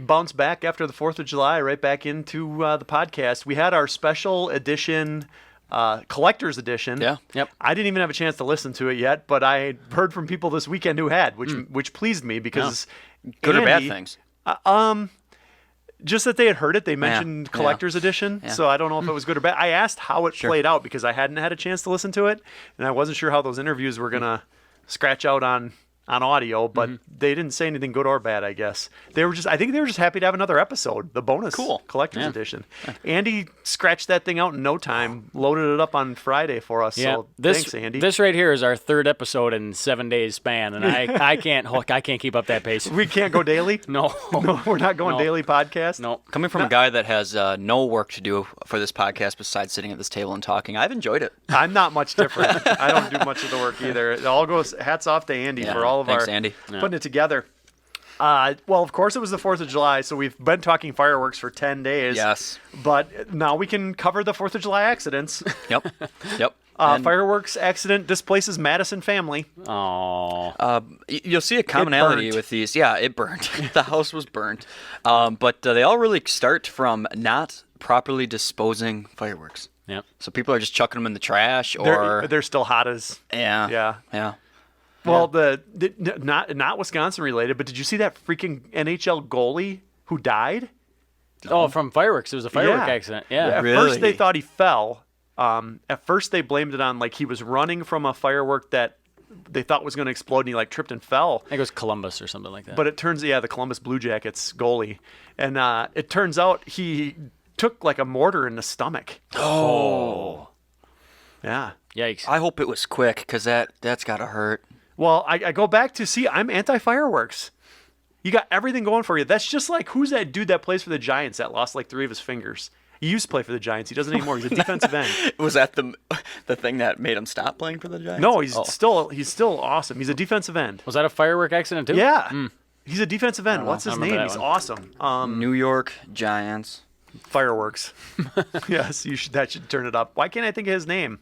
bounced back after the 4th of July, right back into the podcast. We had our special edition, collector's edition. Yeah. Yep. I didn't even have a chance to listen to it yet, but I heard from people this weekend who had, which pleased me because Good or bad Andy, things? just that they had heard it. They mentioned collector's edition, so I don't know if it was good or bad. I asked how it played out because I hadn't had a chance to listen to it, and I wasn't sure how those interviews were gonna scratch out on audio, but they didn't say anything good or bad, I guess. I think they were just happy to have another episode, the bonus collector's edition. Andy scratched that thing out in no time, loaded it up on Friday for us, so thanks, Andy. This right here is our 3rd episode in 7 days span, and I can't keep up that pace. We can't go daily? No, we're not going daily podcast? No. Coming from a guy that has no work to do for this podcast besides sitting at this table and talking, I've enjoyed it. I'm not much different. I don't do much of the work either. It all goes hats off to Andy for all of Thanks, Andy. putting it together. Well, of course it was the 4th of July, so we've been talking fireworks for 10 days. Yes. But now we can cover the 4th of July accidents. Yep. Fireworks accident displaces Madison family. Oh. You'll see a commonality with these. Yeah, it burned. The house was burnt. But they all really start from not properly disposing fireworks. Yep. So people are just chucking them in the trash, or They're still hot as... Yeah. Well, not Wisconsin related, but did you see that freaking NHL goalie who died? Oh, from fireworks. It was a firework accident. Yeah. At first they thought he fell. At first they blamed it on he was running from a firework that they thought was going to explode, and he tripped and fell. I think it was Columbus or something like that. But it turns the Columbus Blue Jackets goalie, and it turns out he took a mortar in the stomach. Oh. Yeah. Yikes. I hope it was quick, because that's got to hurt. Well, I go back to, I'm anti-fireworks. You got everything going for you. That's just who's that dude that plays for the Giants that lost 3 of his fingers? He used to play for the Giants. He doesn't anymore. He's a defensive end. Was that the thing that made him stop playing for the Giants? No, he's still awesome. He's a defensive end. Was that a firework accident too? Yeah. He's a defensive end. What's his name? He's awesome. New York Giants. Fireworks. Yes, that should turn it up. Why can't I think of his name?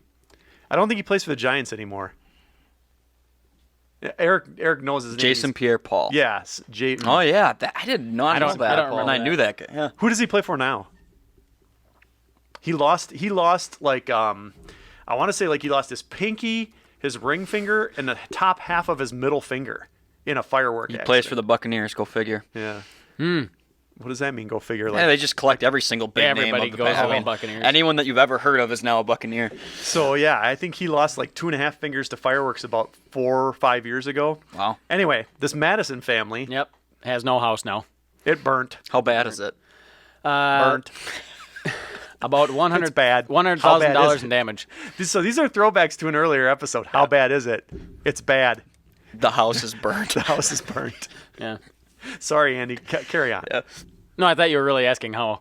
I don't think he plays for the Giants anymore. Eric knows his name. Jason Pierre-Paul. Yes. Oh, yeah. I did not know that. I don't remember I knew that guy. Yeah. Who does he play for now? He lost I want to say he lost his pinky, his ring finger, and the top half of his middle finger in a firework accident. He plays for the Buccaneers. Go figure. Yeah. What does that mean, go figure? Yeah, they just collect every single big name everybody of the goes Buccaneers. all Buccaneers. Anyone that you've ever heard of is now a Buccaneer. So, yeah, I think he lost 2.5 fingers to fireworks about 4 or 5 years ago. Wow. Anyway, this Madison family. Yep. Has no house now. It burnt. How bad is it? Burnt. About It's bad. $100,000 in damage. So these are throwbacks to an earlier episode. How bad is it? It's bad. The house is burnt. The house is burnt. Yeah. Sorry, Andy. Carry on. Yeah. No, I thought you were really asking how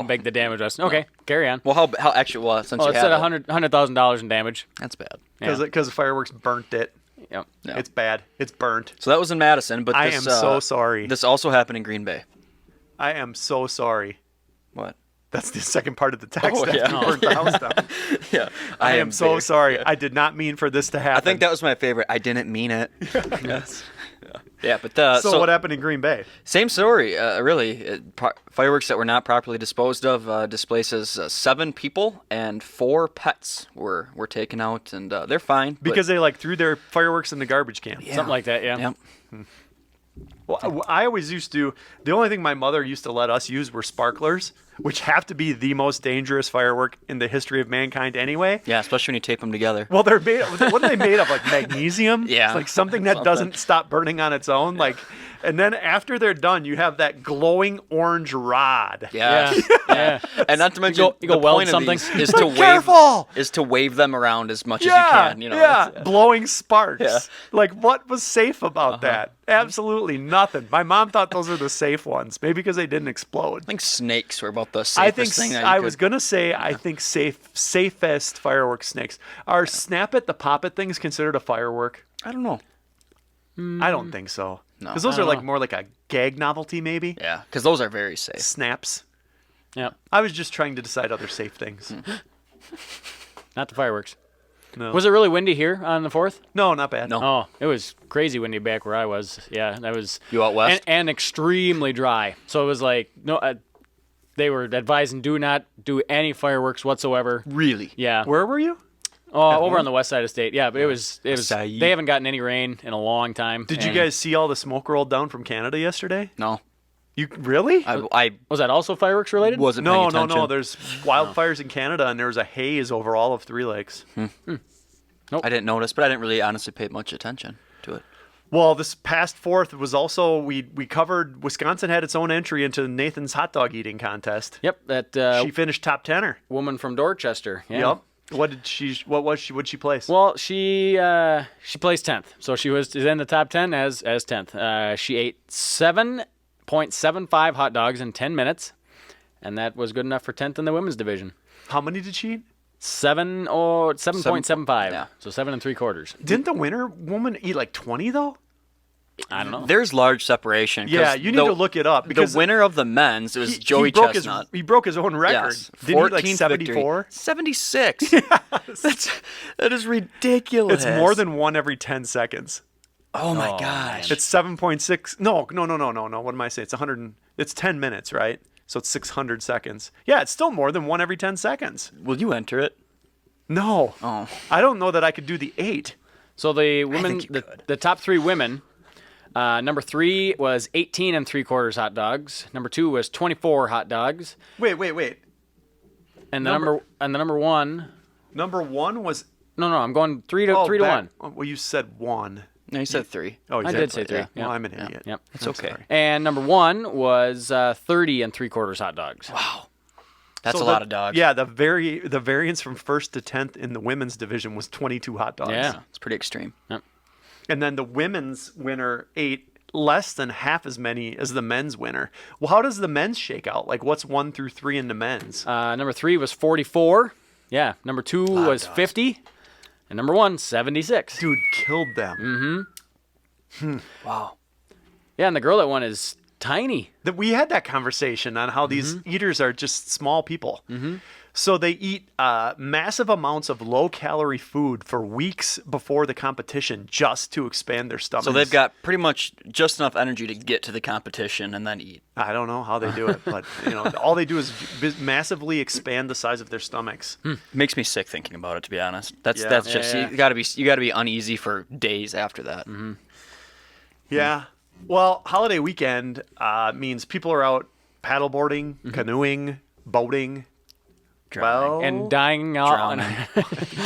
big the damage was. Okay, carry on. Well, how actually? Well, since you it have said it. $100,000 in damage. That's bad. Because the fireworks burnt it. Yep. Yeah. It's bad. It's burnt. So that was in Madison, but I this, am so sorry. This also happened in Green Bay. I am so sorry. What? That's the second part of the text. Oh, that yeah. burnt the house down. Yeah. I am so sorry. Yeah. I did not mean for this to happen. I think that was my favorite. I didn't mean it. Yes. Yeah, but so what happened in Green Bay? Same story, really. Fireworks that were not properly disposed of displaces 7 people, and 4 pets were taken out, and they're fine. Because they threw their fireworks in the garbage can. Yeah. Something like that, yeah. Yep. Well, I always used to. The only ththing my mother used to let us use were sparklers, which have to be the most dangerous firework in the history of mankind anyway. Yeah, especially when you tape them together. Well, they're made. What are they made of? Magnesium? Yeah. It's something that doesn't stop burning on its own. And then after they're done, you have that glowing orange rod. Yeah. Yeah. And not to mention, You go the weld point of something. these is to wave them around as much as you can. Blowing sparks. Yeah. What was safe about that? Absolutely nothing. My mom thought those were the safe ones, maybe because they didn't explode. I think snakes were about the safest thing that you could. Was gonna say I think safest firework snakes. Are Snap It the Pop It things considered a firework? I don't know. I don't think so. No. Because those are more like a gag novelty, maybe. Yeah, because those are very safe. Snaps. Yeah. I was just trying to decide other safe things. Not the fireworks. No. Was it really windy here on the 4th? No, not bad. No. Oh, it was crazy windy back where I was. Yeah, that was. You out west? And extremely dry. So it was like no. They were advising do not do any fireworks whatsoever. Really? Yeah. Where were you? Oh, over on the west side of state. Yeah, but it was. Acai. They haven't gotten any rain in a long time. Did you and- guys see all the smoke rolled down from Canada yesterday? No. You really? I Was that also fireworks related? wasn't No, paying attention. There's wildfires in Canada, and there was a haze over all of Three Lakes. I didn't notice, but I didn't really honestly pay much attention to it. Well, this past 4th was also we covered. Wisconsin had its own entry into Nathan's hot dog eating contest. Yep, that She finished top 10er. woman from Dorchester. Yeah. Yep. What'd she place? Well, she placed 10th, so she was in the top 10 as 10th. She ate 7.75 hot dogs in 10 minutes, and that was good enough for 10th in the women's division. How many did she eat? 7.75. Yeah. So 7 3/4. Didn't the winner woman eat like 20 though? I don't know. There's large separation. 'cause Yeah, you need to look it up because the winner of the men's, it was Joey broke Chestnut. he broke his own record. Yes, Didn't he eat like 14th 74? victory. 76. That is ridiculous. It's more than one every 10 seconds. Oh my gosh. It's 7.6. No. What am I saying? It's 100. It's 10 minutes, right? So it's 600 seconds. Yeah, it's still more than one every 10 seconds. Will you enter it? No. Oh. I don't know that I could do the 8. So the women, think you could. the top 3 women, number 3 was 18 3/4 hot dogs. Number 2 was 24 hot dogs. Wait. And the Number- number 1. Number 1 was No, I'm going 3 to 1. Well, you said 1. No, you said 3. Oh, you I said did say 3. yeah. Well, I'm an idiot. Yep. It's okay. sorry. And number 1 was 30 3/4 hot dogs. Wow. That's So a lot of dogs. Yeah, the variance from 1st to 10th in the women's division was 22 hot dogs. Yeah. It's pretty extreme. And then the women's winner ate less than half as many as the men's winner. Well, how does the men's shake out? Like, what's 1 through 3 in the men's? Number 3 was 44. Yeah. Number 2 was dogs. 50. And number 1, 76. Dude killed them. Wow. Yeah, and the girl that won is tiny. That we had that conversation on how these eaters are just small people. So they eat massive amounts of low-calorie food for weeks before the competition just to expand their stomachs. So they've got pretty much just enough energy to get to the competition and then eat. I don't know how they do it, but all they do is massively expand the size of their stomachs. It makes me sick thinking about it, to be honest. That's Yeah. just Yeah. you gotta be uneasy for days after that. Yeah. Well, holiday weekend means people are out paddleboarding, canoeing, boating. Well, And dying out. Drowning.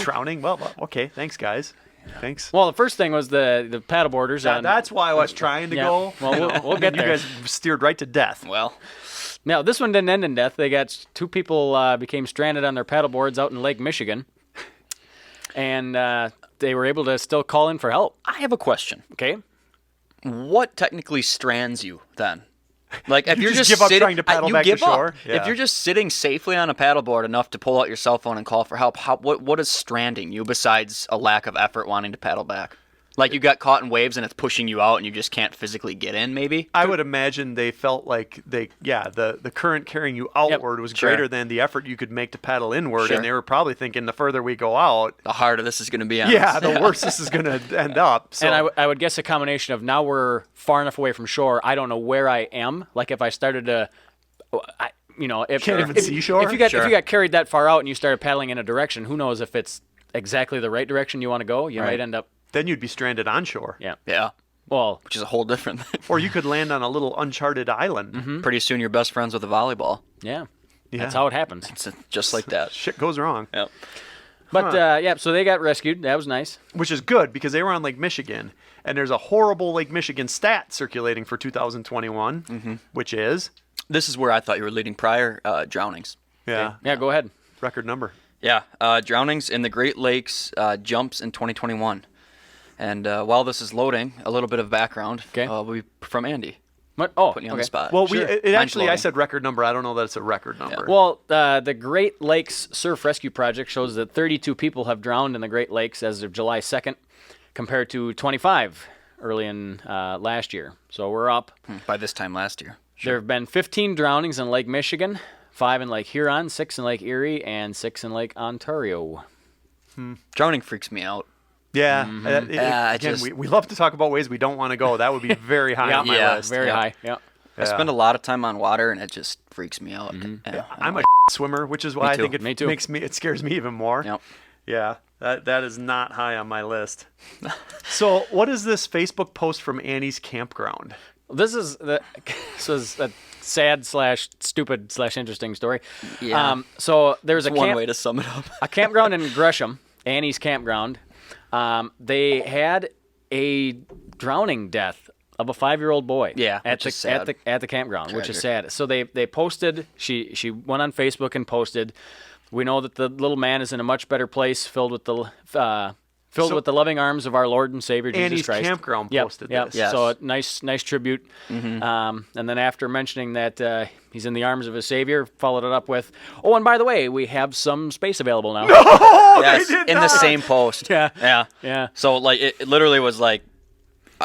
drowning. Well, okay. Thanks, guys. Thanks. Well, the first thing was the paddleboarders. That's why I was trying to Yeah. go. Well, we'll get You there. guys steered right to death. Well, Now, this one didn't end in death. They got 2 people became stranded on their paddleboards out in Lake Michigan. And they were able to still call in for help. I have a question. Okay. What technically strands you then? Like if You you're just just give up sitting, trying to paddle you back to give up. shore? Yeah. If you're just sitting safely on a paddleboard enough to pull out your cell phone and call for help, what is stranding you besides a lack of effort wanting to paddle back? Like you got caught in waves and it's pushing you out and you just can't physically get in, maybe? I would imagine they felt like the current carrying you outward was Sure. greater than the effort you could make to paddle inward, Sure. and they were probably thinking the further we go out, The harder this is going to be on yeah, us. the worse this is going to end up. So, And I would guess a combination of now we're far enough away from shore. I don't know where I am. Like if I started to, if Can't even see shore? If you got Sure. if you got carried that far out and you started paddling in a direction, who knows if it's exactly the right direction you want to go? You might end up. then you'd be stranded on shore, Yeah. Yeah, Well, which is a whole different thing. or you could land on a little uncharted island. Pretty soon you're best friends with a volleyball. yeah. Yeah. That's how it happens. It's just like that. Shit goes wrong, Yep. But so they got rescued. That was nice. which is good because they were on Lake Michigan, and there's a horrible Lake Michigan stat circulating for 2021, which is This is where I thought you were leading prior drownings. yeah, Yeah, go ahead. record number. Yeah, drownings in the Great Lakes jumps in 2021. And while this is loading, a little bit of background Okay. will be from Andy, What? Oh, putting you on okay. the spot. Well, Sure. it Mine's actually I loading. said record number. I don't know that it's a record number. Well, the Great Lakes Surf Rescue Project shows that 32 people have drowned in the Great Lakes as of July 2nd, compared to 25 early in last year. So we're up. By this time last year. There have been 15 drownings in Lake Michigan, 5 in Lake Huron, 6 in Lake Erie, and 6 in Lake Ontario. Drowning freaks me out. Yeah. Mm-hmm. We love to talk about ways we don't want to go. That would be very high on my list. Very high. Yeah. I spend a lot of time on water, and it just freaks me out. I'm a swimmer, which is why I think it scares me even more. Yep. Yeah, that is not high on my list. So, what is this Facebook post from Annie's campground? This is a sad / stupid / interesting story. Yeah. So there's one way to sum it up. a campground in Gresham, Annie's campground. They had a drowning death of a 5-year-old boy. Yeah, at the campground, which is sad. So they posted. She went on Facebook and posted. We know that the little man is in a much better place, filled with the loving arms of our Lord and Savior Jesus Christ. Annie's campground posted this. Yes. So a nice tribute. And then after mentioning that he's in the arms of his Savior, followed it up with, "Oh, and by the way, we have some space available now." Yes, in the same post. Yeah. So like it literally was like,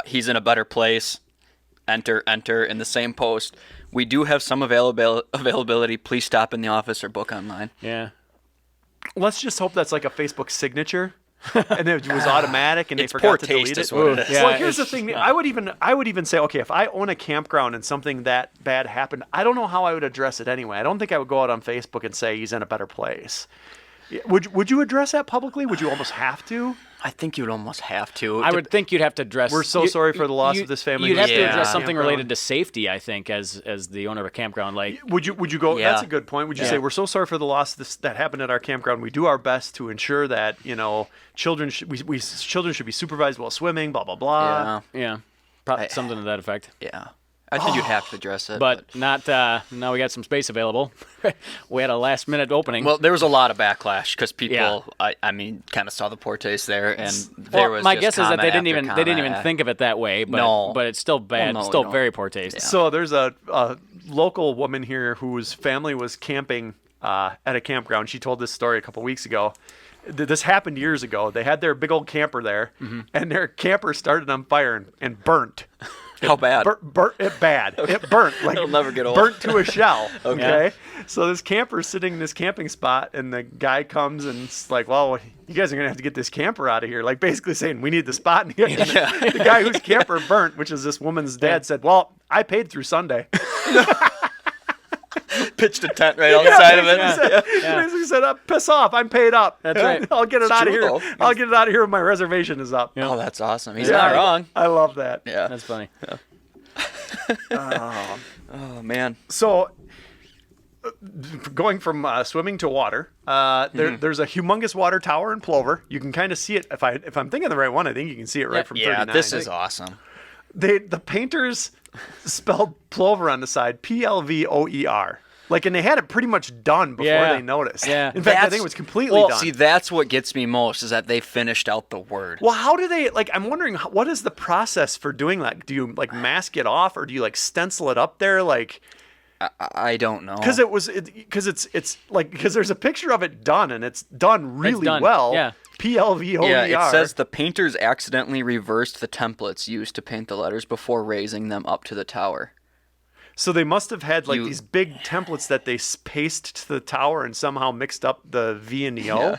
he's in a better place. Enter in the same post. We do have some availability. Please stop in the office or book online. Yeah. Let's just hope that's like a Facebook signature. And it was automatic, and they It's forgot poor to taste delete is it. what it is. Yeah, Well, here's the thing. I would even say, okay, if I own a campground and something that bad happened, I don't know how I would address it anyway. I don't think I would go out on Facebook and say he's in a better place. Would you address that publicly? Would you almost have to? I think you'd almost have to. I would think you'd have to address. We're so sorry for the loss of this family. You'd have to Yeah. address something Campground. related to safety, I think, as the owner of a campground. Like, Would you go? Yeah. That's a good point. Would you say we're so sorry for the loss that happened at our campground? We do our best to ensure that children should be supervised while swimming. Blah blah blah. yeah, probably something to that effect. Yeah. I think you'd have to address it. But not now. We got some space available. We had a last minute opening. Well, there was a lot of backlash because people, Yeah. I mean, kind of saw the poor taste there, and there was. my just guess is that they comment didn't after even comment. think of it that way. But No. but it's still bad. Well, no, still no. very poor taste. So there's a local woman here whose family was camping at a campground. She told this story a couple weeks ago. This happened years ago. They had their big old camper there, and their camper started on fire and burnt. How bad? Burnt it bad. It burnt like It'll never get old. burnt to a shell. Okay. So this camper's sitting in this camping spot, and the guy comes and it's like, "Well, you guys are gonna have to get this camper out of here." Like basically saying, "We need the spot." And the guy whose camper burnt, which is this woman's dad, said, "Well, I paid through Sunday." Pitched a tent right outside of it. Basically said, "Piss off! I'm paid up. That's right. I'll get it It's out of true, here. though. I'll get it out of here when my reservation is up." Oh, that's awesome. He's Yeah, not wrong. I love that. Yeah. That's funny. Oh man. So, going from swimming to water, there's a humongous water tower in Plover. You can kind of see it. If I'm thinking the right one, I think you can see it right from 39. This is awesome. The painters spelled Plover on the side, Plvoer. And they had it pretty much done before they noticed. Yeah. In fact, I think it was completely done. See, that's what gets me most is that they finished out the word. Well, how do they I'm wondering what is the process for doing that? Do you mask it off, or do you stencil it up there I don't know. because there's a picture of it done, and it's done really well. Yeah. Plvoer. Yeah, it says the painters accidentally reversed the templates used to paint the letters before raising them up to the tower. So they must have had these big templates that they pasted to the tower and somehow mixed up the V and the O.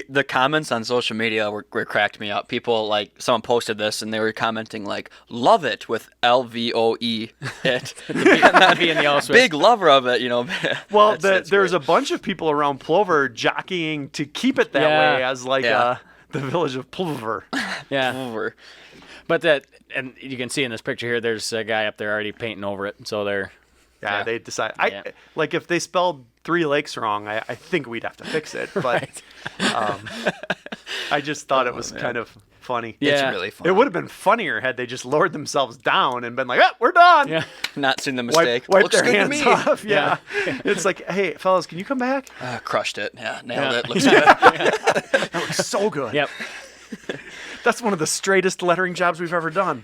The comments on social media were cracked me up. People someone posted this and they were commenting "love it" with LVOE it. The V and the O switch. Big lover of it, Well, That's there's great. a bunch of people around Plover jockeying to keep it that way as the village of Plover. Yeah. Over. But and you can see in this picture here, there's a guy up there already painting over it. So they're. Yeah, they decide. Yeah. If they spelled 3 lakes wrong, I think we'd have to fix it. But I just thought it was kind of funny. Yeah. It's really fun. It would have been funnier had they just lowered themselves down and been like, we're done. Yeah. Not seen the mistake. Wipe Looks their good hands to me. off. Yeah. It's like, hey, fellas, can you come back? Crushed it. Yeah, nailed Yeah. it. Looks good. That looks so good. Yep. That's one of the straightest lettering jobs we've ever done.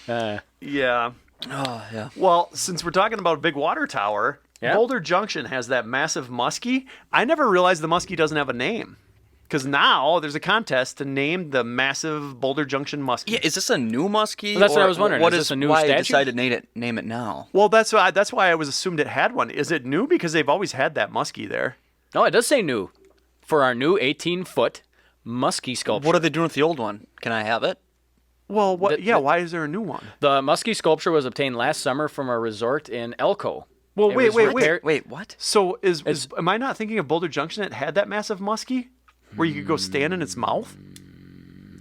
Yeah. Oh, yeah. Well, since we're talking about a big water tower, Yeah. Boulder Junction has that massive muskie. I never realized the muskie doesn't have a name. Because now there's a contest to name the massive Boulder Junction muskie. Yeah, is this a new muskie? Well, that's what or I was wondering. What Is this a new why statue? decided to name it now? Well, that's why I was assumed it had one. Is it new? Because they've always had that muskie there. No, it does say new. For our new 18-foot muskie sculpture. What are they doing with the old one? Can I have it? Well, why is there a new one? The muskie sculpture was obtained last summer from a resort in Elko. Well, It wait, was wait, repaired- Wait, what? So am I not thinking of Boulder Junction that had that massive muskie where you could go stand in its mouth?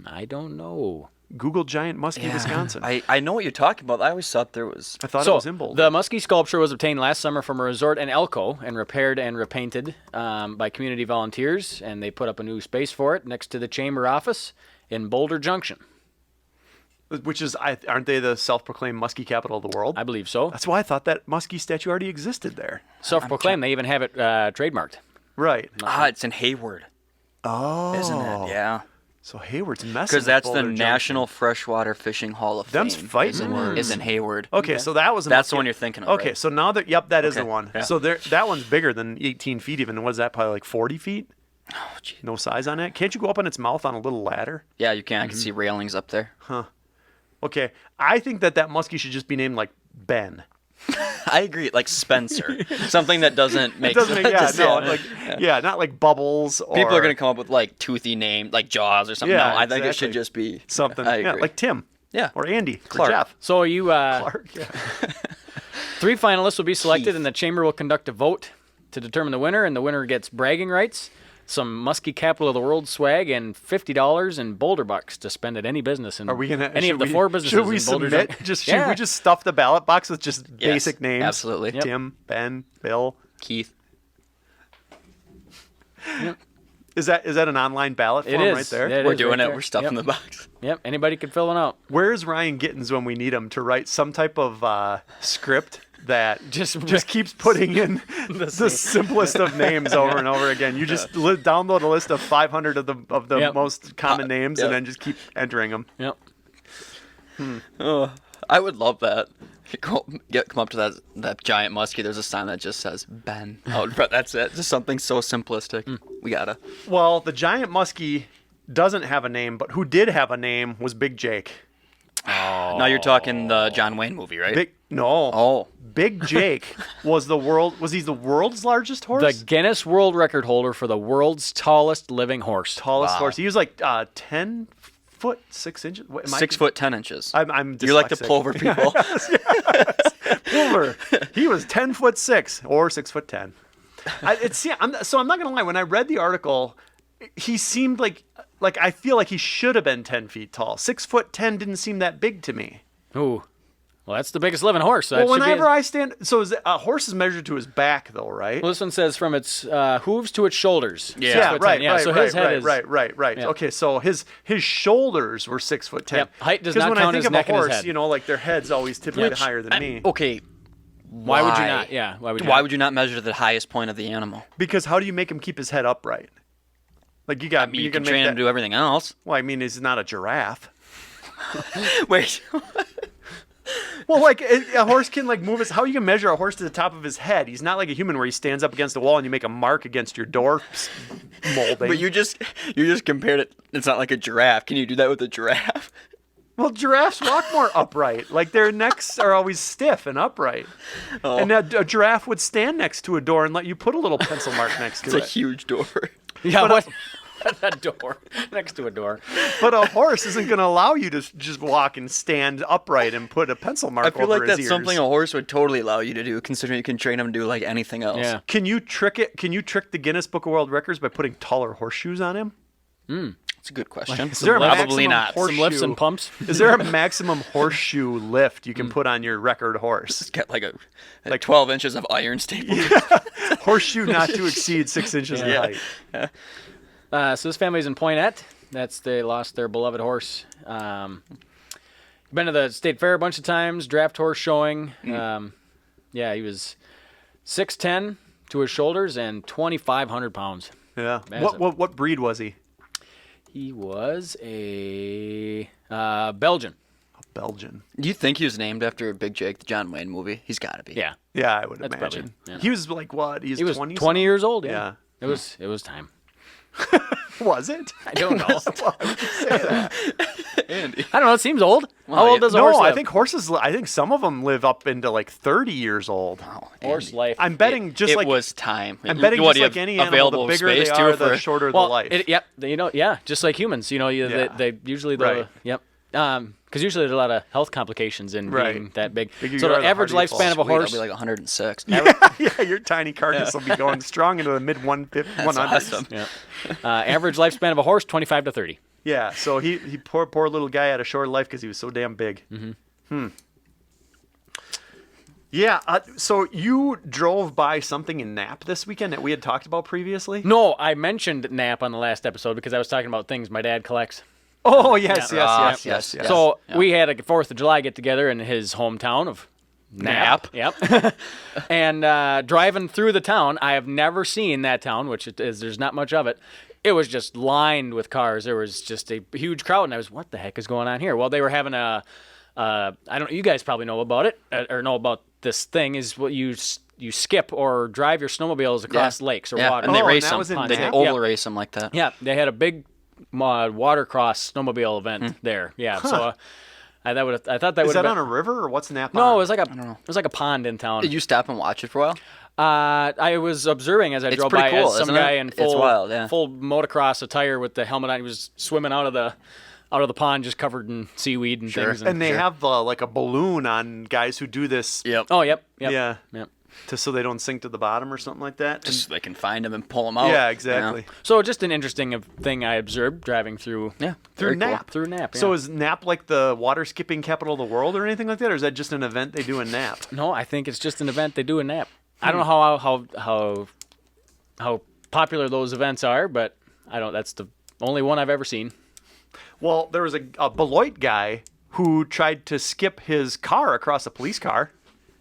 I don't know. Google giant muskie, Wisconsin. I know what you're talking about. I always thought there was. I thought it So was in Boulder. the muskie sculpture was obtained last summer from a resort in Elko and repaired and repainted by community volunteers, and they put up a new space for it next to the chamber office in Boulder Junction. Which is, aren't they the self-proclaimed muskie capital of the world? I believe so. That's why I thought that muskie statue already existed there. Self-proclaimed. They even have it trademarked. Right. It's in Hayward. Oh. Isn't it? Yeah. So Hayward's messing Because that's with the Boulder National Freshwater Fishing Hall of Fame. Them's fighting words. Is in Hayward. Okay, so that was That's the one you're thinking of. Okay, right? so now that is the Okay, one. yeah. So that one's bigger than 18 feet even. What is that, probably like 40 feet? Oh, gee. No size on it? Can't you go up on its mouth on a little ladder? Yeah, you can. I can see railings up there. Okay, I think that muskie should just be named like Ben. I agree. Like Spencer. Something that doesn't make It doesn't make, sense. not like Bubbles or... People are going to come up with like toothy name, like Jaws or something. Yeah, No, I think it exactly. should just be something. I Yeah, agree. like Tim. Yeah. Or Andy. Clark. Or Jeff. So you, Clark, yeah. 3 finalists will be selected, Keith. and the chamber will conduct a vote to determine the winner, and the winner gets bragging rights, some muskie capital of the world swag, and $50 in Boulder bucks to spend at any business in Are we gonna any of the 4 businesses Should we in Boulder submit? Junction. Should we just stuff the ballot box with just Yes, basic names? absolutely. Yep. Tim, Ben, Bill. Keith. Is that an online ballot It form is. right there? It We're is doing right it. there. We're stuffing Yep. the box. Yep, anybody can fill one out. Where's Ryan Gittins when we need him to write some type of script that just keeps putting in the simplest of names over and over again? You just download a list of 500 of the Yep. most common names Yep. and then just keep entering them. Yep. Oh, I would love that. You come up to that giant muskie. There's a sign that just says Ben. Oh, but that's it. Just something so simplistic. We gotta. Well, the giant muskie doesn't have a name, but who did have a name was Big Jake. Now you're talking the John Wayne movie, right? Oh. Big Jake was the world's largest horse? The Guinness World Record holder for the world's tallest living horse. Tallest horse. He was like 10 foot 6 inches. What, am I- 6 foot 10 inches. I'm You're like the dyslexic. plover people. Pulver. He was 10 foot 6 or 6 foot 10. I'm not gonna lie. When I read the article, he seemed like I feel like he should have been 10 feet tall. 6 foot 10 didn't seem that big to me. Ooh. Well, that's the biggest living horse. So Well, that should be whenever I stand, so a horse is measured to his back, though, right? Well, this one says from its hooves to its shoulders. Yeah. 6 foot 10. right, Yeah, right, so right, his head is right. Yeah. Okay, so his shoulders were 6 foot 10. Yep, height does 'Cause not when count I as think of neck a and his horse, head. you know, like their head's always typically higher than me. Okay. Why would you not? Yeah, why would you? Why not? would you not measure the highest point of the animal? Because how do you make him keep his head upright? Like you got, You can make train that, him to do everything else. Well, I mean, he's not a giraffe. Wait. Well, like a horse can like move his. How you can measure a horse to the top of his head? He's not like a human where he stands up against a wall and you make a mark against your door molding. But you just compared it. It's not like a giraffe. Can you do that with a giraffe? Well, giraffes walk more upright. Like their necks are always stiff and upright. Oh. And a giraffe would stand next to a door and let you put a little pencil mark next It's to a it. huge door. Yeah, what? A door next to a door. But a horse isn't going to allow you to just walk and stand upright and put a pencil mark I over feel like his that's ears. something a horse would totally allow you to do, considering you can train him to do like anything else. Yeah. Can you trick it? Can you trick the Guinness Book of World Records by putting taller horseshoes on him? It's a good question. Is there a Probably maximum not. horseshoe- Some lifts and pumps. Is there a maximum horseshoe lift you can put on your record horse? It's got like 12 inches of iron stapled. Horseshoe not to exceed 6 inches in Yeah. height. So this family's in Poinette. They lost their beloved horse. Been to the state fair a bunch of times. Draft horse showing. Yeah, he was 6'10" to his shoulders and 2,500 pounds. Yeah. Massive. What breed was he? He was a Belgian. Belgian. Do you think he was named after Big Jake, the John Wayne movie? He's got to be. Yeah, Yeah, I would That's imagine. probably- yeah. He was like what? he was 20 20 years old. Yeah. It was time. Was it? I don't know. Why would you say that? Andy. I don't know. It seems old. Well, How old does a horse No, live? I think horses. I think some of them live up into like 30 years old. Oh, horse Andy. life. I'm betting just it like was time. I'm betting What, just you like have any animal, the available bigger they space are, too the for shorter the well, life. just like humans. Yeah. They usually Right. because usually there's a lot of health complications in Right. being that big. Bigger So you are, the the average harder you fall. lifespan of a Sweet, I'll horse. be like 106. yeah, your tiny carcass will be going strong into the mid 100s. Awesome. Yeah. Average lifespan of a horse 25 to 30. Yeah, so he poor little guy had a short life because he was so damn big. Yeah, so you drove by something in Knapp this weekend that we had talked about previously? No, I mentioned Knapp on the last episode because I was talking about things my dad collects. Oh, yes. Yes. So Yeah. we had a 4th of July get together in his hometown of Knapp. Yep. And driving through the town, I have never seen that town, which it is, there's not much of it. It was just lined with cars. There was just a huge crowd, and I was, what the heck is going on here? Well, they were having I don't. You guys probably know about it or know about this thing. Is what you skip or drive your snowmobiles across lakes or water. and they Oh, race and that them. was in They Knapp? oval race them like that. Yeah, they had a big watercross snowmobile event there. Yeah, so I thought that Is would that have been. on a river or what's Napa? No, on? it was like a pond in town. Did you stop and watch it for a while? I was observing as I It's drove pretty by cool, as some isn't guy it? in It's full wild, yeah. full motocross attire with the helmet on. He was swimming out of the pond, just covered in seaweed and Sure. things. And they have like a balloon on guys who do this. Yep. Oh, yep. Yeah. Yep. So they don't sink to the bottom or something like that. Just so they can find them and pull them out. Yeah, you exactly. know? So just an interesting thing I observed driving through. Yeah. Through very cool. Nap. Through Nap. So yeah. is Nap like the water skipping capital of the world or anything like that, or is that just an event they do in Nap? No, I think it's just an event they do in Nap. I don't know how popular those events are, but I don't. That's the only one I've ever seen. Well, there was a Beloit guy who tried to skip his car across a police car.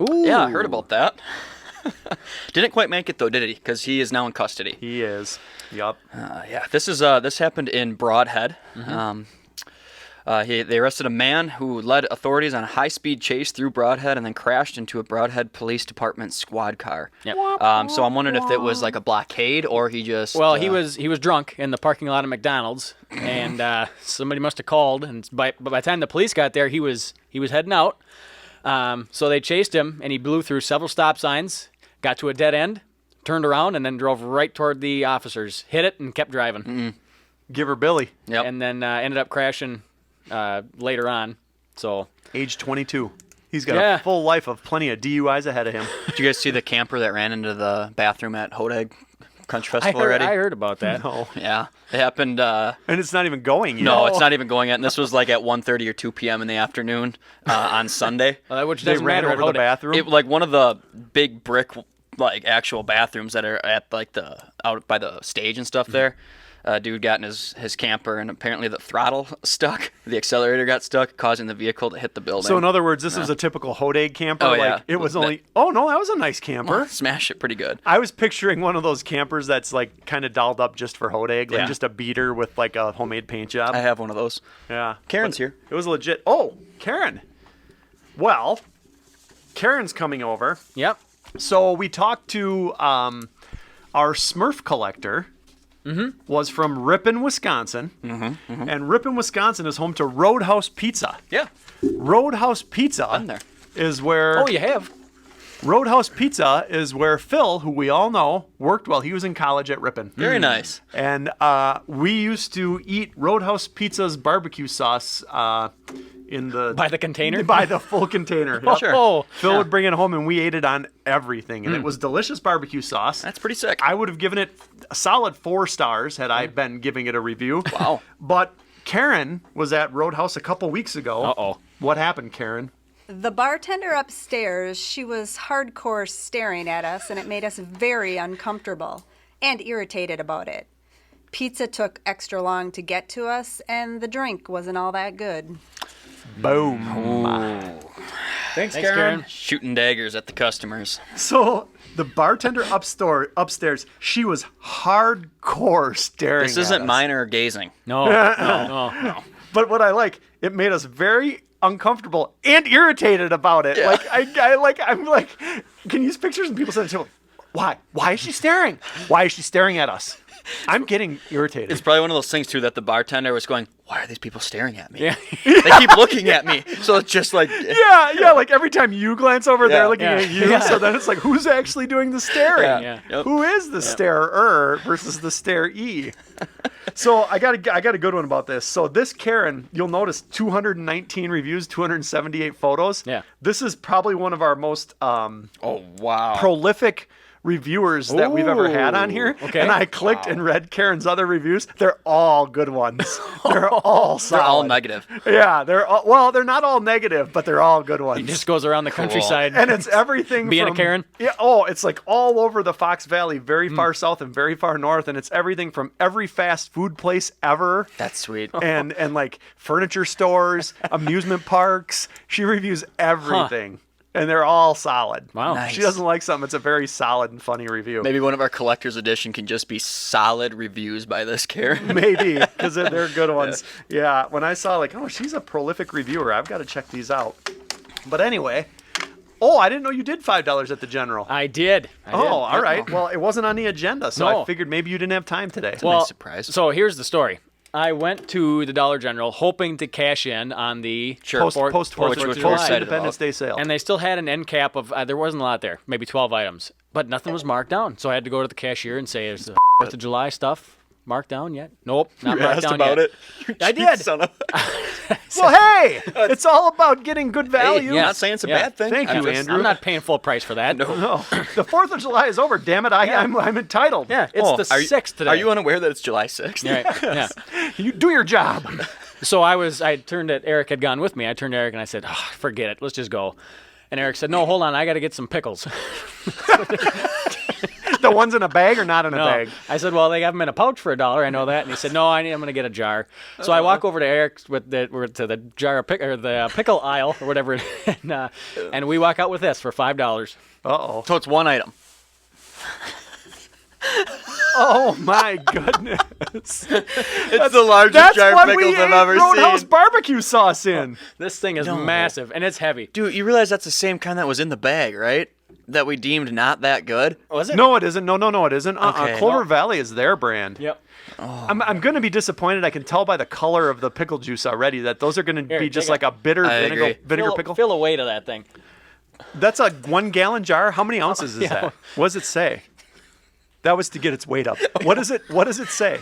Ooh. Yeah, I heard about that. Didn't quite make it though, did he? Because he is now in custody. He is. Yup. Yeah, this happened in Broadhead. They arrested a man who led authorities on a high-speed chase through Broadhead and then crashed into a Broadhead Police Department squad car. Yep. So I'm wondering if it was like a blockade or he just. Well, he was drunk in the parking lot of McDonald's, and somebody must have called. And by the time the police got there, he was heading out. So they chased him, and he blew through several stop signs, got to a dead end, turned around, and then drove right toward the officers. Hit it and kept driving. Give her Billy. Yep. And then ended up crashing later on. So Age 22. He's got Yeah. a full life of plenty of DUIs ahead of him. Did you guys see the camper that ran into the bathroom at Hodag Country Festival already? I heard about that. No. Yeah, it happened. And it's not even going yet. No, it's not even going yet. And this was like at 1:30 or 2 p.m. in the afternoon on Sunday. Which They doesn't ran matter over at the Hodak. bathroom. It like one of the big brick like actual bathrooms that are at like the out by the stage and stuff there. Dude got in his camper and apparently the throttle stuck. The accelerator got stuck, causing the vehicle to hit the building. So in other words, this was a typical Hodag camper. Oh, yeah. Like it was only. Oh no, that was a nice camper. Smash it pretty good. I was picturing one of those campers that's like kind of dolled up just for Hodag, like Yeah. just a beater with like a homemade paint job. I have one of those. Yeah. Karen's But here. It was legit. Oh, Karen. Well, Karen's coming over. Yep. So we talked to our Smurf collector. Was from Ripon, Wisconsin. And Ripon, Wisconsin is home to Roadhouse Pizza. Yeah, Roadhouse Pizza I'm there. is where Oh, you have? Roadhouse Pizza is where Phil, who we all know, worked while he was in college at Ripon. Very nice. And we used to eat Roadhouse Pizza's barbecue sauce in the By the container? by the full container. Yep. Sure. Oh, Phil would bring it home, and we ate it on everything, and it was delicious barbecue sauce. That's pretty sick. I would have given it a solid 4 stars had I been giving it a review. Wow. But Karen was at Roadhouse a couple weeks ago. Uh-oh. What happened, Karen? The bartender upstairs, she was hardcore staring at us, and it made us very uncomfortable and irritated about it. Pizza took extra long to get to us, and the drink wasn't all that good. Boom. Thanks, Karen. Shooting daggers at the customers. So the bartender upstairs, she was hardcore staring This at isn't us. minor gazing. No, no. But what I like, it made us very uncomfortable and irritated about it. Yeah. I'm like, can you use pictures and people said to Why? Why is she staring? Why is she staring at us? I'm getting irritated. It's probably one of those things too that the bartender was going, "Why are these people staring at me? Yeah. They keep looking at me." So it's just like, yeah, like every time you glance over, they're looking Yeah. at you. Yeah. So then it's like, who's actually doing the staring? Yeah. Yep. Who is the starer versus the stare-e? So I got a good one about this. So this Karen, you'll notice 219 reviews, 278 photos. Yeah. This is probably one of our most oh wow. prolific reviewers that we've ever had on here. Okay. And I clicked and read Karen's other reviews. They're all good ones. They're all solid. They're all negative. Yeah, they're not all negative, but they're all good ones. He just goes around the countryside. And it's everything Being a from, Karen? Yeah, it's like all over the Fox Valley, very far south and very far north, and it's everything from every fast food place ever. That's sweet. And like furniture stores, amusement parks. She reviews everything. And they're all solid. Wow. Nice. She doesn't like something, it's a very solid and funny review. Maybe one of our collector's edition can just be solid reviews by this Karen. Maybe, because they're good ones. Yeah, when I saw like, oh, she's a prolific reviewer, I've got to check these out. But anyway, I didn't know you did $5 at the General. I did. All right. Well, it wasn't on the agenda, so No. I figured maybe you didn't have time today. Well, nice surprise. So here's the story. I went to the Dollar General hoping to cash in on the Post Fourth Fourth of which July. we're excited Independence about. Day sale. And they still had an end cap of, there wasn't a lot there, maybe 12 items. But nothing was marked down. So I had to go to the cashier and say, is the 4th of July stuff marked down yet? Nope, not You marked asked down about yet. it. I did. Son of Well, hey, it's all about getting good value. I'm not saying it's a bad thing. Thank you, Andrew. I'm not paying full price for that. No, the 4th of July is over. Damn it, I'm entitled. Yeah, it's the Are you- 6th today. Are you unaware that it's July 6th? Right, yeah. You do your job. So I turned at Eric had gone with me. I turned to Eric and I said, forget it. Let's just go. And Eric said, no, hold on. I got to get some pickles. The ones in a bag or not in a No. bag? I said, well, they have them in a pouch for $1. I know that. And he said, no, I'm going to get a jar. So I walk over to Eric's to the jar of the pickle aisle or whatever, and we walk out with this for $5. Uh-oh. So it's one item. Oh, my goodness. It's the largest That's jar of what we pickles I've ate ever Roadhouse seen. barbecue sauce in. This thing is massive and it's heavy. Dude, you realize that's the same kind that was in the bag, right? That we deemed not that good. Was it? No, it isn't. No, it isn't. Okay. Clover Valley is their brand. Yep. I'm going to be disappointed. I can tell by the color of the pickle juice already that those are going to Here, be just take like a bitter I agree. vinegar pickle. Fill a weight of that thing. That's a 1 gallon jar. How many ounces is yeah. that? What does it say? That was to get its weight up. What does it say?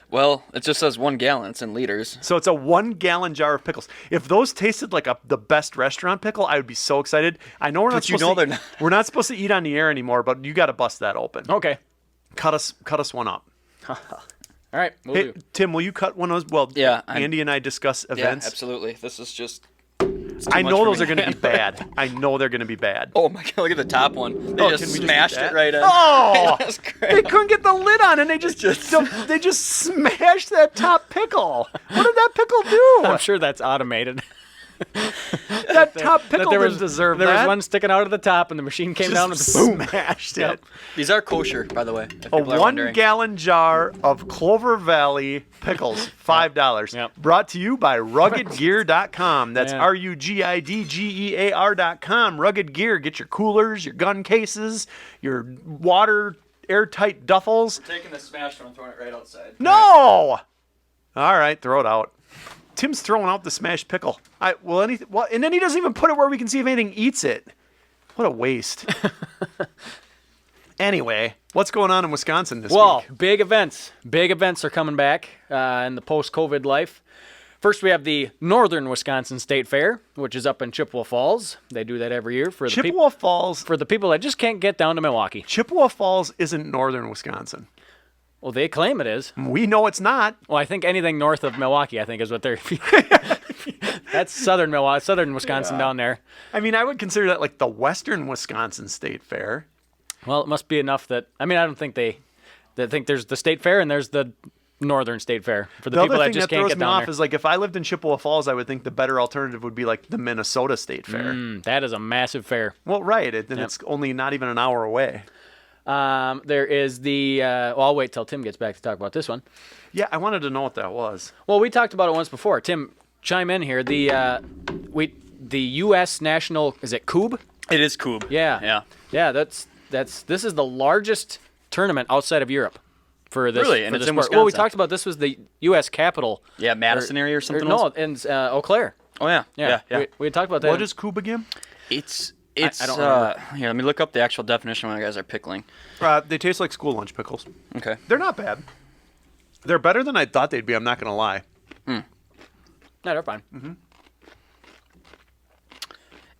Well, it just says 1 gallon. It's in liters. So it's a 1 gallon jar of pickles. If those tasted like the best restaurant pickle, I would be so excited. I know we're not But you supposed know to, they're not. we're not supposed to eat on the air anymore, but you got to bust that open. Okay. Cut us one up. All right. We'll Hey, do. Tim, will you cut one of those? Well, Yeah, Andy and I discuss events. Yeah, absolutely. This is just. I know those are going to be bad. I know they're going to be bad. Oh my god! Look at the top one. They Oh, just can we just smashed eat that? it right in. Oh, That's they great. couldn't get the lid on, and they just smashed that top pickle. What did that pickle do? I'm sure that's automated. That top pickle there didn't deserve there that. was one sticking out of the top, and the machine came down and Just boom. smashed it. Yep. These are kosher, by the way. If A people are 1 wondering. gallon jar of Clover Valley pickles, $5. Yep. Brought to you by RuggedGear.com. That's Yeah. RuggedGear.com. Rugged Gear. Get your coolers, your gun cases, your water airtight duffels. Taking the smashed one and throwing it right outside. No! All right, throw it out. Tim's throwing out the smashed pickle. And then he doesn't even put it where we can see if anything eats it. What a waste. Anyway, what's going on in Wisconsin this Well, week? big events. Big events are coming back in the post-COVID life. First, we have the Northern Wisconsin State Fair, which is up in Chippewa Falls. They do that every year for the Chippewa Falls. for the people that just can't get down to Milwaukee. Chippewa Falls isn't northern Wisconsin. Well, they claim it is. We know it's not. Well, I think anything north of Milwaukee, I think, is what they're. That's southern Milwaukee, southern Wisconsin down there. I mean, I would consider that like the western Wisconsin State Fair. Well, it must be enough that I don't think they think there's the state fair and there's the northern state fair for the The people other that thing just that can't throws get me down off there. is like if I lived in Chippewa Falls, I would think the better alternative would be like the Minnesota State Fair. That is a massive fair. Well, right, and it's only not even an hour away. There is the. Well, I'll wait till Tim gets back to talk about this one. Yeah, I wanted to know what that was. Well, we talked about it once before. Tim, chime in here. The U.S. National, is it Coob? It is Coob. Yeah. This is the largest tournament outside of Europe for this. Really? And for it's this in sport. Well, we Wisconsin. talked about this was the U.S. capital. Yeah, Madison area or something No, else? in Eau Claire. Oh, yeah. Yeah. We had talked about that. What is Coob again? It's I don't remember. here, let me look up the actual definition when you guys are pickling. They taste like school lunch pickles. Okay. They're not bad. They're better than I thought they'd be. I'm not going to lie. No, they're fine.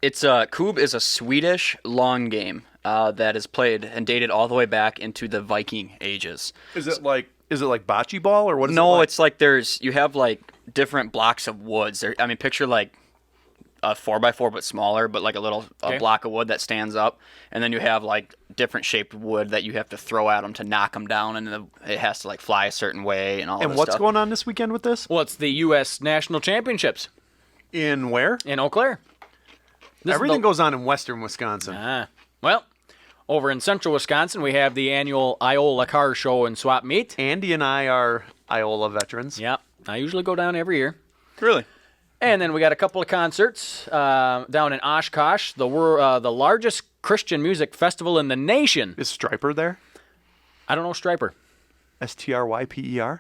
It's Coob is a Swedish long game that is played and dated all the way back into the Viking ages. Is it like bocce ball or what is it? No, like? it's like you have like different blocks of woods. Picture like a 4x4 but smaller, but like a block of wood that stands up, and then you have like different shaped wood that you have to throw at them to knock them down, and it has to like fly a certain way and all. And this what's stuff. going on this weekend with this? Well, it's the U.S. National Championships In where? in Eau Claire. Everything goes on in western Wisconsin. Well, over in central Wisconsin, we have the annual Iola Car Show and Swap Meet. Andy and I are Iola veterans. Yep. I usually go down every year. Really? And then we got a couple of concerts down in Oshkosh, the largest Christian music festival in the nation. Is Striper there? I don't know Striper. Stryper?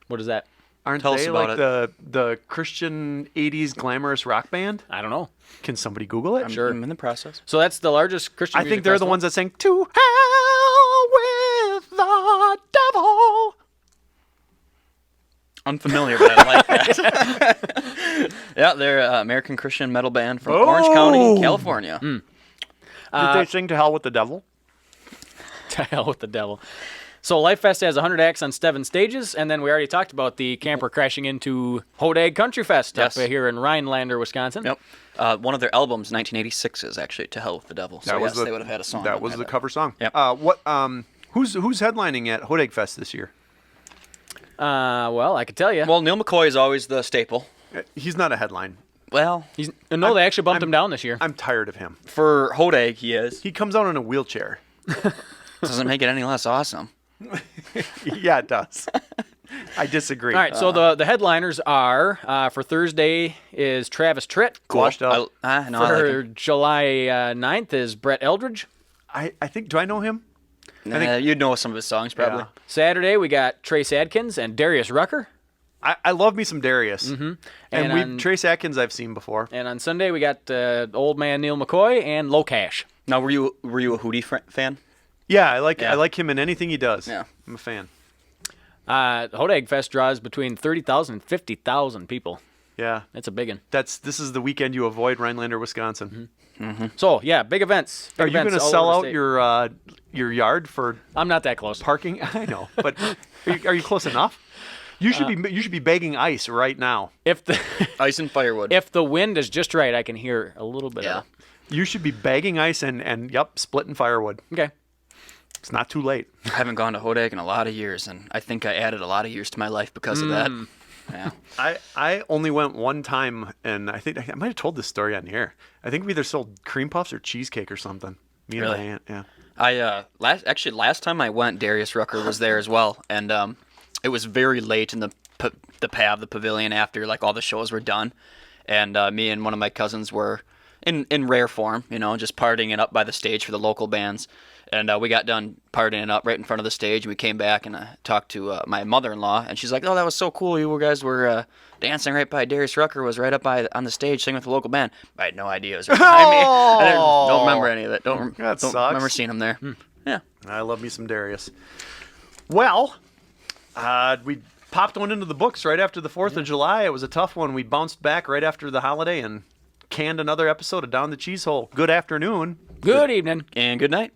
What is that? Aren't Tell us they about like the Christian 80s glamorous rock band? I don't know. Can somebody Google it? Sure. I'm in the process. So that's the largest Christian I music think they're the festival. ones that sang "To Hell with the Devil." Unfamiliar, but I like that. Yeah, they're an American Christian metal band from Orange County, California. Did they sing "To Hell with the Devil"? To hell with the devil. So Life Fest has 100 acts on 7 stages, and then we already talked about the camper crashing into Hodag Country Fest Yes. up here in Rhinelander, Wisconsin. Yep. One of their albums, 1986, is actually "To Hell with the Devil." So yes, they would have had a song. That on was there the cover song. Yep. Who's headlining at Hodag Fest this year? Well, I could tell you. Well, Neil McCoy is always the staple. He's not a headline. Well, they actually bumped him down this year. I'm tired of him. for Hodag, he is. He comes out in a wheelchair. Doesn't make it any less awesome. Yeah, it does. I disagree. All right, so the headliners are for Thursday is Travis Tritt. Washed up. I like For him. July 9th is Brett Eldridge. I think. Do I know him? You'd know some of his songs, probably. Yeah. Saturday we got Trace Adkins and Darius Rucker. I love me some Darius. And And Trace Atkins I've seen before. And on Sunday we got old man Neil McCoy and Low Cash. Now, were you a Hootie fan? Yeah, I like him in anything he does. Yeah. I'm a fan. Hodag Fest draws between 30,000 and 50,000 people. Yeah. That's a big one. This is the weekend you avoid Rhinelander, Wisconsin. So yeah, big events. Big Are you going events to all sell over out the state. your yard for I'm not that close. parking? I know, but are you close enough? You should be bagging ice right now. If the Ice and firewood. if the wind is just right, I can hear a little bit Yeah. of You should be bagging ice and splitting firewood. it. Okay. It's not too late. I haven't gone to Hodag in a lot of years, and I think I added a lot of years to my life because of that. Yeah. I only went one time, and I think I might have told this story on the air. I think we either sold cream puffs or cheesecake or something. Me and my Really? aunt, yeah. Last time I went, Darius Rucker was there as well, and it was very late in the pavilion after like all the shows were done, and me and one of my cousins were in rare form, just partying it up by the stage for the local bands. And we got done partying it up right in front of the stage, and we came back and talked to my mother-in-law, and she's like, "Oh, that was so cool! You guys were dancing right by Darius Rucker was right up on the stage singing with the local band." I had no idea it was right behind me. I don't remember any of it. Don't sucks. remember seeing him there. Yeah. I love me some Darius. Well, we popped one into the books right after the 4th of July. It was a tough one. We bounced back right after the holiday and canned another episode of Down the Cheezehole. Good afternoon. Good evening. And good night.